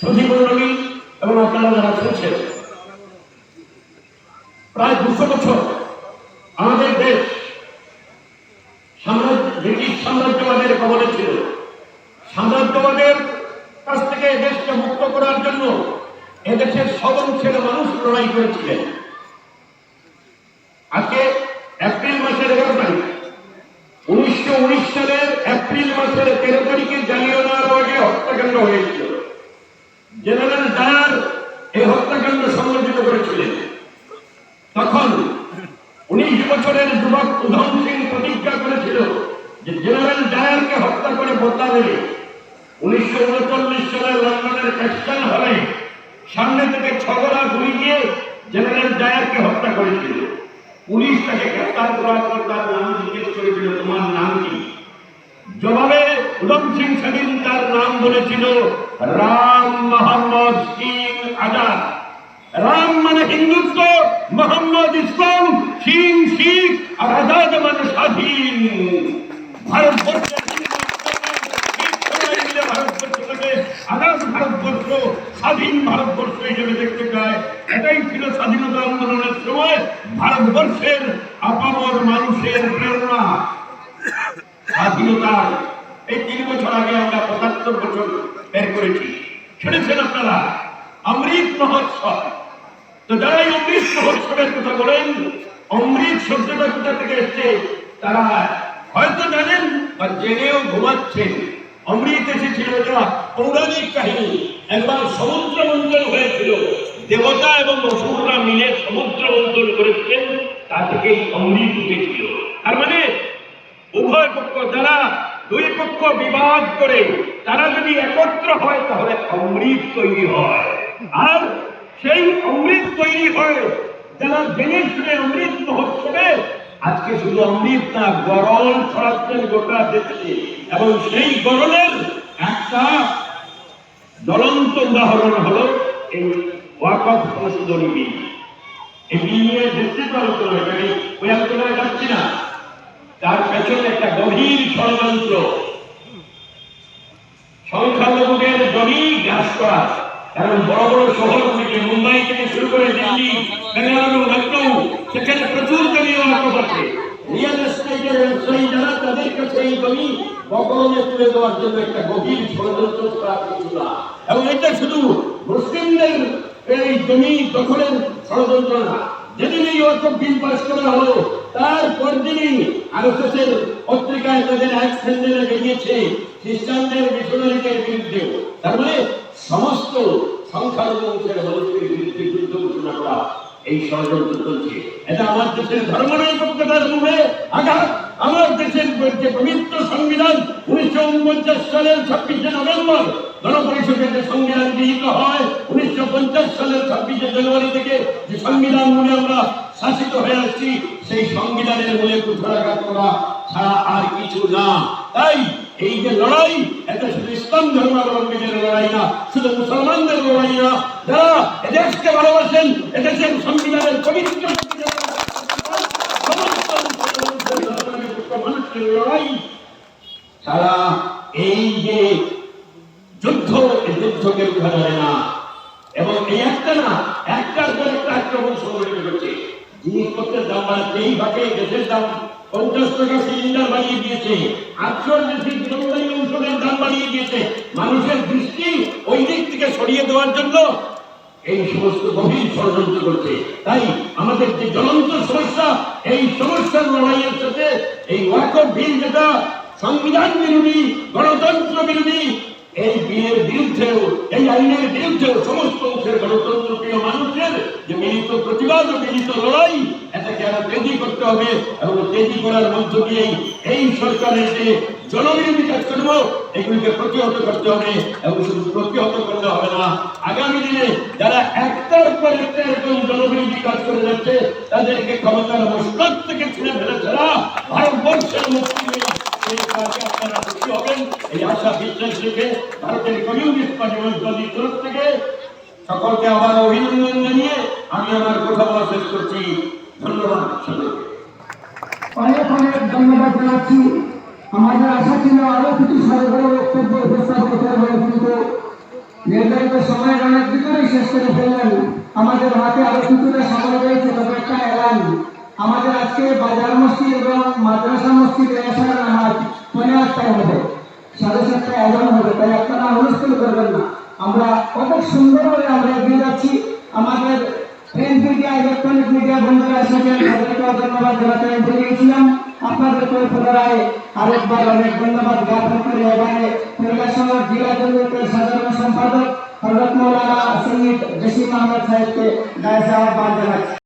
সুধীমণ্ডলী এবং আপনারা যারা শুনছেন, প্রায় 200 বছর আমাদের দেশ ব্রিটিশ সাম্রাজ্যবাদের কবলে ছিল। সাম্রাজ্যবাদের কাছ থেকে দেশকে মুক্ত করার জন্য এদেশের সব অংশের মানুষ লড়াই করেছিলেন। আজকে এপ্রিল মাসের 11 তারিখ 1919 সালের এপ্রিল মাসের 13 তারিখে জালিয়ানওয়ালাবাগে হত্যাকাণ্ড হয়েছিল। জেনারেল ডায়ার এই হত্যাকাণ্ড সংগঠিত করেছিলেন। তখন 19 বছরের যুবক উধম সিং প্রতিজ্ঞা করেছিল যে জেনারেল ডায়ারকে হত্যা করে বদলা নেবে। 1939 সালে লন্ডনের ক্যাস্টন হলে সামনে থেকে 6 গোলা গুলি দিয়ে জেনারেল ডায়ারকে হত্যা করেছিল। পুলিশ তাকে গ্রেফতার করার পর তার নাম জিজ্ঞেস করেছিল, তোমার নাম কি? জবাবে উধম সিং সেদিন তার নাম বলেছিল রাম মোহাম্মদ সিং আজাদ। রাম মানে হিন্দুত্ব, মোহাম্মদ ইসলাম, সিং শিখ আর আজাদ মানে স্বাধীন। ভারতবর্ষের ভারতবর্ষটাকে আজাদ ভারতবর্ষ, স্বাধীন ভারতবর্ষ হিসেবে দেখতে চায়। এটাই ছিল স্বাধীনতা আন্দোলনের সময় ভারতবর্ষের আপামর মানুষের প্রেরণা। স্বাধীনতার এই 3 বছর আগে আমরা 75 বছর বের করেছি। শুনেছেন আপনারা অমৃত মহোৎসব। তো যারা এই অমৃত মহোৎসবের কথা বলেন, অমৃত শব্দটা কোথা থেকে এসছে তারা হয়তো জানেন বা জেনেও ঘুমাচ্ছেন। অমৃত এসেছিল এটা পৌরাণিক কাহিনী। একবার সমুদ্র মন্থন হয়েছিল, দেবতা এবং অসুররা মিলে সমুদ্র মন্থন করেছিলেন, তা থেকেই অমৃত উঠেছিল। তার মানে উভয় পক্ষ, যারা দুই পক্ষ বিবাদ করে তারা যদি একত্র হয় তাহলে অমৃত তৈরি হয়। আর সেই অমৃত তৈরি হয় যারা জেনে শুনে অমৃত মহোৎসবে আজকে শুধু অমৃত না, গরল ছড়াচ্ছেন গোটা দেশে। এবং সেই গরলের একটা জ্বলন্ত উদাহরণ হলো এই ওয়াকফ সংশোধনী বিল। এই বিল নিয়ে বিস্তৃত আলোচনা, এটাকে ওই আলোচনায় যাচ্ছি না। তার পেছনে একটা গভীর ষড়যন্ত্র, সংখ্যালঘুদের জমি গ্রাস করা। কারণ বড় বড় শহরগুলিকে, মুম্বাই থেকে শুরু করে দিল্লি, বেঙ্গালুরু, লখনৌ, সেখানে প্রচুর জমি ওয়াকফ আছে। রিয়েল এস্টেটের ব্যবসায়ী যারা, তাদের কাছে এই জমি বকলমে তুলে দেওয়ার জন্য একটা গভীর ষড়যন্ত্র করা হয়েছিল। এবং এটা শুধু মুসলিমদের এই জমি দখলের ষড়যন্ত্র না। যেদিন এই ওয়াকফ বিল পাস করা হলো তার পরদিনই আরএসএস এর পত্রিকায় তাদের এক স্যান্ডেলে বেরিয়েছে খ্রিস্টানদের মিশনারিদের বিরুদ্ধে। তার মানে সমস্ত সংখ্যালঘু অংশের মানুষের বিরুদ্ধে যুদ্ধ ঘোষণা করা এই ষড়যন্ত্র চলছে। এটা আমার দেশের ধর্মনিরপেক্ষতার উপরে আঘাত। আমার দেশের যে পবিত্র সংবিধান 1949 সালের 26শে নভেম্বর গণপরিষদের যে সংবিধান গৃহীত হয়, 1950 সালের 26শে জানুয়ারি থেকে যে সংবিধান মূলে আমরা শাসিত হয়ে আসছি, সেই সংবিধানের মূলে কুঠারাঘাত করা ছাড়া আর কিছু না। তাই এই যে লড়াই, এটা শুধু ইসলাম ধর্মাবলম্বীদের লড়াই না, শুধু মুসলমানদের লড়াই না। যারা এদেশকে ভালোবাসেন, এদেশের সংবিধানের পবিত্র মানুষের লড়াই। তারা এই যে যুদ্ধ, এই যুদ্ধকে রুখা যায় না। এবং এই একটা না, একটার পর একটা আক্রমণ সংগঠিত করছে। জিনিসপত্রের দাম বাড়াচ্ছে, এই ভাগে গ্যাসের দাম 50 টাকা সিলিন্ডার বাড়িয়ে দিয়েছে, 800 দেশের জলবায়ু ঔষধের দাম বাড়িয়ে দিয়েছে। মানুষের দৃষ্টি ওই দিক থেকে সরিয়ে দেওয়ার জন্য এই সমস্ত গভীর ষড়যন্ত্র করছে। তাই আমাদের যে জ্বলন্ত সমস্যা, এই সমস্যার লড়াইয়ের সাথে এই ওয়াকফ বিল, যেটা সংবিধান বিরোধী, গণতন্ত্র বিরোধী, এই বিলের বিরুদ্ধেও, এই আইনের বিরুদ্ধেও সমস্ত অংশের গণতন্ত্রপ্রিয় মানুষের যে মিলিত প্রতিবাদ ও মিলিত লড়াই, এটাকে আরো তেজি করতে হবে। এবং তেজি করার মধ্য দিয়েই এই সরকারের যে জনবিরোধী কাজকর্ম, এগুলিকে প্রতিহত করতে হবে। এবং শুধু প্রতিহত করতে হবে না, আগামী দিনে যারা একটার পর একটা এরকম জনবিরোধী কাজ করে যাচ্ছে, তাদেরকে ক্ষমতার মসনদ থেকে ছিঁড়ে ফেলে ছাড়া ভারতবর্ষের মুক্তি নেই। এই কাজে আপনারা খুশি হবেন, এই আশা বিশ্বাস রেখে ভারতের কমিউনিস্ট পার্টি তরফ থেকে সকলকে আবার অভিনন্দন জানিয়ে আমি আমার কথা বলা শেষ করছি। ধন্যবাদ সকলকে। অনেক অনেক ধন্যবাদ জানাচ্ছি। আমাদের আশা ছিল আরো কিছু সরকারি বক্তব্য উপস্থাপন করতে হবে, কিন্তু নির্ধারিত সময়ের অনেক ভিতরেই শেষ করে ফেললেন। আমাদের হাতে আরো কিছুটা সময় রয়েছে, তবে একটা এলান, আমাদের আজকে বাজার মসজিদ এবং মাদ্রাসা মসজিদে আসার নামাজ ৫:৫টায় হবে, ৭:৩০টায় আজান হবে, তাই আপনারা অনুষ্ঠান করবেন না। আমরা কত সুন্দরভাবে আমরা এগিয়ে যাচ্ছি। আমাদের প্রিন্ট মিডিয়া, ইলেকট্রনিক মিডিয়া বন্ধুরা এসেছেন, তাদেরকেও ধন্যবাদ জানাতে আমি ভুলে গেছিলাম। আপনাদেরকেও পুনরায় আরেকবার অনেক ধন্যবাদ জ্ঞাপন করে এবারে পরিবেশন জেলা জমিয়তের সাধারণ সম্পাদক হযরত মাওলানা সৈয়দ জসিম আহমদ সাহেবকে দায়িত্ব আহ্বান জানাচ্ছি।